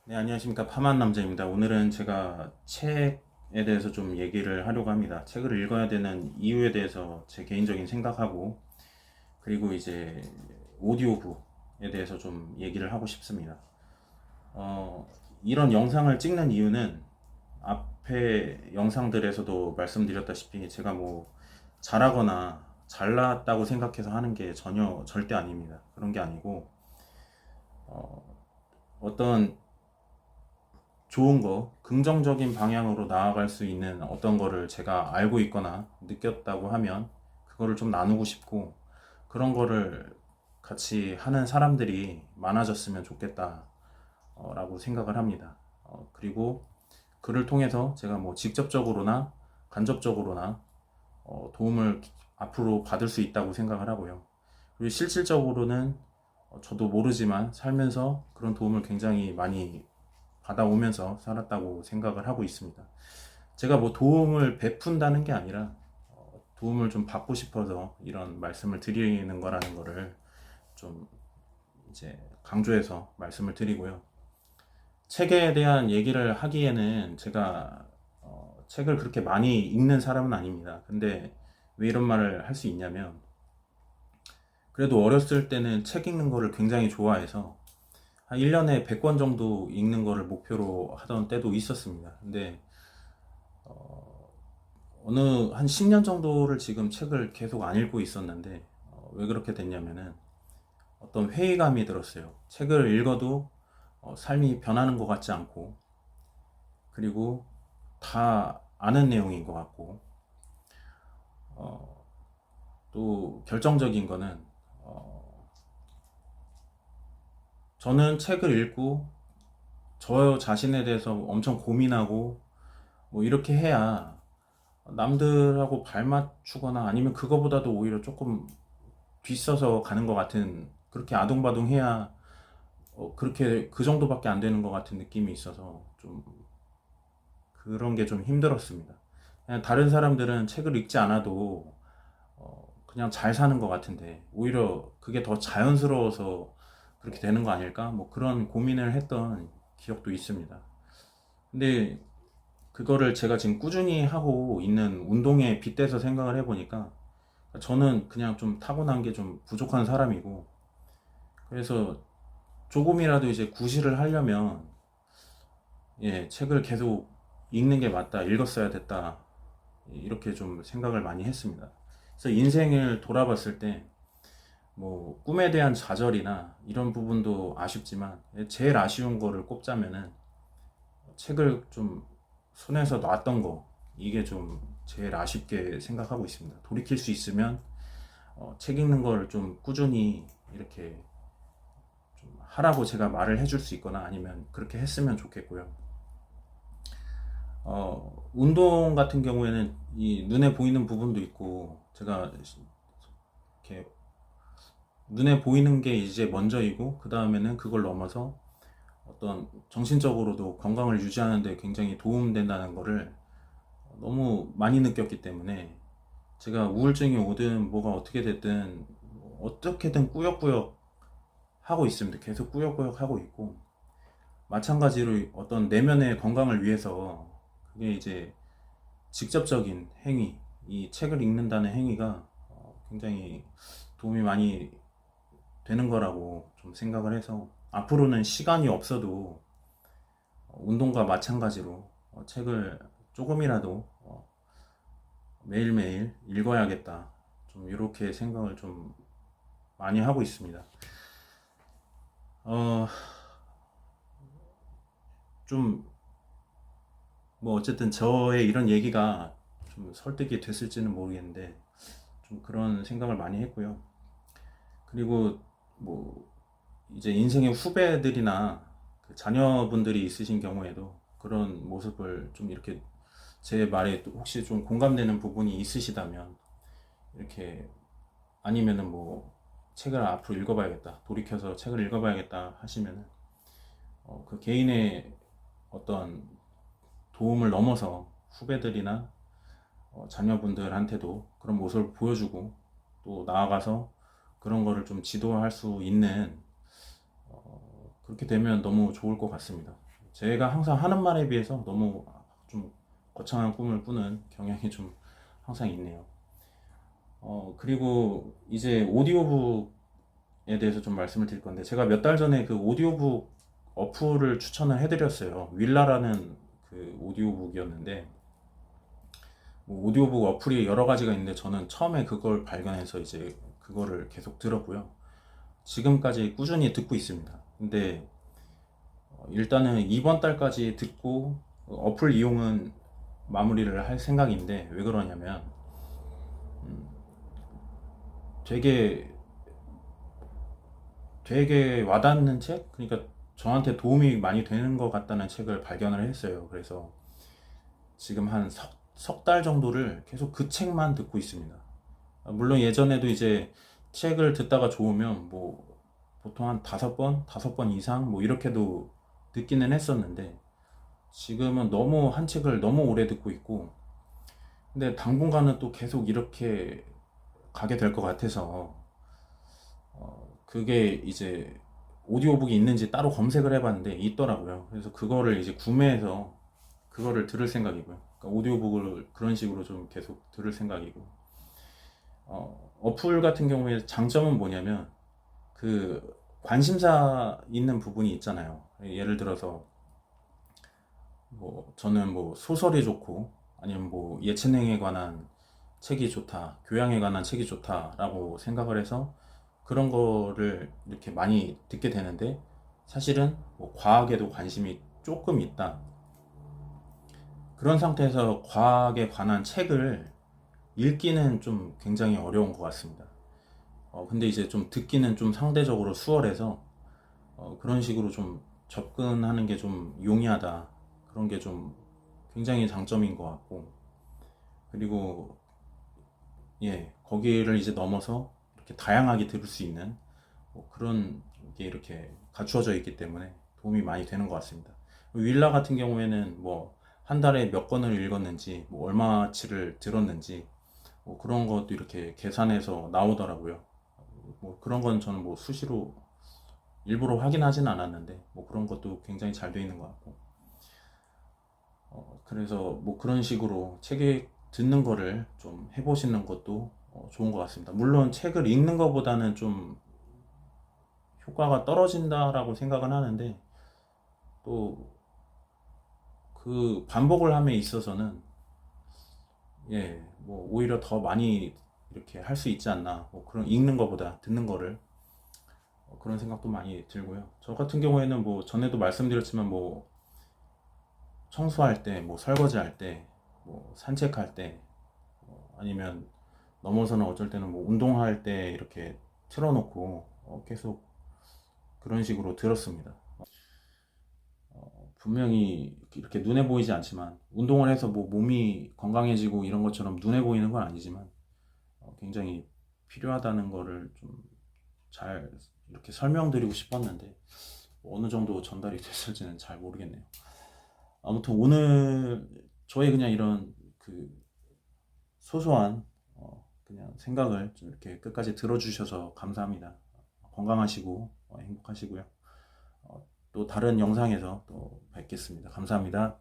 네, 안녕하십니까. 파만 남자입니다. 오늘은 제가 책에 대해서 좀 얘기를 하려고 합니다. 책을 읽어야 되는 이유에 대해서 제 개인적인 생각하고, 그리고 이제 오디오북에 대해서 좀 얘기를 하고 싶습니다. 이런 영상을 찍는 이유는 앞에 영상들에서도 말씀드렸다시피 제가 뭐 잘하거나 잘났다고 생각해서 하는 게 전혀 절대 아닙니다. 그런 게 아니고, 어떤 좋은 거, 긍정적인 방향으로 나아갈 수 있는 어떤 거를 제가 알고 있거나 느꼈다고 하면 그거를 좀 나누고 싶고, 그런 거를 같이 하는 사람들이 많아졌으면 좋겠다 라고 생각을 합니다. 그리고 그를 통해서 제가 뭐 직접적으로나 간접적으로나 도움을 앞으로 받을 수 있다고 생각을 하고요. 그리고 실질적으로는 저도 모르지만 살면서 그런 도움을 굉장히 많이 받아오면서 살았다고 생각을 하고 있습니다. 제가 뭐 도움을 베푼다는 게 아니라 도움을 좀 받고 싶어서 이런 말씀을 드리는 거라는 거를 좀 이제 강조해서 말씀을 드리고요. 책에 대한 얘기를 하기에는 제가 책을 그렇게 많이 읽는 사람은 아닙니다. 근데 왜 이런 말을 할 수 있냐면, 그래도 어렸을 때는 책 읽는 거를 굉장히 좋아해서 한 1년에 100권 정도 읽는 거를 목표로 하던 때도 있었습니다. 근데 어느 한 10년 정도를 지금 책을 계속 안 읽고 있었는데, 왜 그렇게 됐냐면은 어떤 회의감이 들었어요. 책을 읽어도 삶이 변하는 것 같지 않고, 그리고 다 아는 내용인 것 같고, 또 결정적인 거는 저는 책을 읽고 저 자신에 대해서 엄청 고민하고 뭐 이렇게 해야 남들하고 발맞추거나 아니면 그거보다도 오히려 조금 뒤서서 가는 것 같은, 그렇게 아동바동해야 그렇게 그 정도밖에 안 되는 것 같은 느낌이 있어서 좀 그런 게 좀 힘들었습니다. 그냥 다른 사람들은 책을 읽지 않아도 그냥 잘 사는 것 같은데 오히려 그게 더 자연스러워서 그렇게 되는 거 아닐까? 뭐 그런 고민을 했던 기억도 있습니다. 근데 그거를 제가 지금 꾸준히 하고 있는 운동에 빗대서 생각을 해보니까 저는 그냥 좀 타고난 게 좀 부족한 사람이고, 그래서 조금이라도 이제 구실을 하려면 책을 계속 읽는 게 맞다, 읽었어야 됐다, 이렇게 좀 생각을 많이 했습니다. 그래서 인생을 돌아봤을 때 뭐 꿈에 대한 좌절이나 이런 부분도 아쉽지만 제일 아쉬운 거를 꼽자면은 책을 좀 손에서 놨던 거, 이게 좀 제일 아쉽게 생각하고 있습니다. 돌이킬 수 있으면 책 읽는 걸 좀 꾸준히 이렇게 좀 하라고 제가 말을 해줄 수 있거나 아니면 그렇게 했으면 좋겠고요. 운동 같은 경우에는 이 눈에 보이는 부분도 있고, 제가 이렇게 눈에 보이는 게 이제 먼저이고, 그 다음에는 그걸 넘어서 어떤 정신적으로도 건강을 유지하는 데 굉장히 도움된다는 거를 너무 많이 느꼈기 때문에 제가 우울증이 오든 뭐가 어떻게 됐든 어떻게든 꾸역꾸역 하고 있습니다. 계속 꾸역꾸역 하고 있고, 마찬가지로 어떤 내면의 건강을 위해서 그게 이제 직접적인 행위, 이 책을 읽는다는 행위가 굉장히 도움이 많이 되는 거라고 좀 생각을 해서 앞으로는 시간이 없어도 운동과 마찬가지로 책을 조금이라도 매일매일 읽어야겠다, 좀 이렇게 생각을 좀 많이 하고 있습니다. 어, 좀 뭐 어쨌든 저의 이런 얘기가 좀 설득이 됐을지는 모르겠는데 좀 그런 생각을 많이 했고요. 그리고 뭐 이제 인생의 후배들이나 그 자녀분들이 있으신 경우에도 그런 모습을 좀 이렇게 제 말에 또 혹시 좀 공감되는 부분이 있으시다면, 이렇게 아니면은 뭐 책을 앞으로 읽어봐야겠다, 돌이켜서 책을 읽어봐야겠다 하시면은 그 개인의 어떤 도움을 넘어서 후배들이나 자녀분들한테도 그런 모습을 보여주고, 또 나아가서 그런 거를 좀 지도할 수 있는 그렇게 되면 너무 좋을 것 같습니다. 제가 항상 하는 말에 비해서 너무 좀 거창한 꿈을 꾸는 경향이 좀 항상 있네요. 그리고 이제 오디오북에 대해서 좀 말씀을 드릴 건데, 제가 몇 달 전에 그 오디오북 어플을 추천을 해드렸어요. 윌라라는 그 오디오북이었는데, 뭐 오디오북 어플이 여러 가지가 있는데 저는 처음에 그걸 발견해서 이제 그거를 계속 들었고요. 지금까지 꾸준히 듣고 있습니다. 근데 일단은 이번 달까지 듣고 어플 이용은 마무리를 할 생각인데, 왜 그러냐면 되게 되게 와닿는 책? 그러니까 저한테 도움이 많이 되는 것 같다는 책을 발견을 했어요. 그래서 지금 한 석 달 정도를 계속 그 책만 듣고 있습니다. 물론 예전에도 이제 책을 듣다가 좋으면 뭐 보통 한 다섯 번 이상 뭐 이렇게도 듣기는 했었는데, 지금은 너무 한 책을 너무 오래 듣고 있고, 근데 당분간은 또 계속 이렇게 가게 될 것 같아서 그게 이제 오디오북이 있는지 따로 검색을 해봤는데 있더라고요. 그래서 그거를 이제 구매해서 그거를 들을 생각이고요. 그러니까 오디오북을 그런 식으로 좀 계속 들을 생각이고, 어플 같은 경우에 장점은 뭐냐면 그 관심사 있는 부분이 있잖아요. 예를 들어서 뭐 저는 뭐 소설이 좋고, 아니면 뭐 예체능에 관한 책이 좋다, 교양에 관한 책이 좋다라고 생각을 해서 그런 거를 이렇게 많이 듣게 되는데, 사실은 뭐 과학에도 관심이 조금 있다. 그런 상태에서 과학에 관한 책을 읽기는 좀 굉장히 어려운 것 같습니다. 근데 이제 좀 듣기는 좀 상대적으로 수월해서 그런 식으로 좀 접근하는 게 좀 용이하다. 그런 게 좀 굉장히 장점인 것 같고, 그리고 예, 거기를 이제 넘어서 이렇게 다양하게 들을 수 있는 뭐 그런 게 이렇게 갖추어져 있기 때문에 도움이 많이 되는 것 같습니다. 윌라 같은 경우에는 뭐 한 달에 몇 권을 읽었는지, 뭐 얼마치를 들었는지, 뭐 그런 것도 이렇게 계산해서 나오더라고요. 뭐 그런 건 저는 뭐 수시로 일부러 확인하진 않았는데, 뭐 그런 것도 굉장히 잘 되어 있는 것 같고, 그래서 뭐 그런 식으로 책에 듣는 거를 좀 해보시는 것도 좋은 것 같습니다. 물론 책을 읽는 것보다는 좀 효과가 떨어진다라고 생각은 하는데, 또 그 반복을 함에 있어서는 예, 뭐 오히려 더 많이 이렇게 할 수 있지 않나, 뭐 그런 읽는 것보다 듣는 거를, 그런 생각도 많이 들고요. 저 같은 경우에는 뭐 전에도 말씀드렸지만 뭐 청소할 때, 뭐 설거지할 때, 뭐 산책할 때, 아니면 넘어서는 어쩔 때는 뭐 운동할 때 이렇게 틀어놓고 계속 그런 식으로 들었습니다. 분명히 이렇게 눈에 보이지 않지만, 운동을 해서 뭐 몸이 건강해지고 이런 것처럼 눈에 보이는 건 아니지만 굉장히 필요하다는 거를 좀 잘 이렇게 설명드리고 싶었는데, 어느 정도 전달이 됐을지는 잘 모르겠네요. 아무튼 오늘 저의 그냥 이런 그 소소한 그냥 생각을 좀 이렇게 끝까지 들어주셔서 감사합니다. 건강하시고 행복하시고요. 또 다른 영상에서 또 뵙겠습니다. 감사합니다.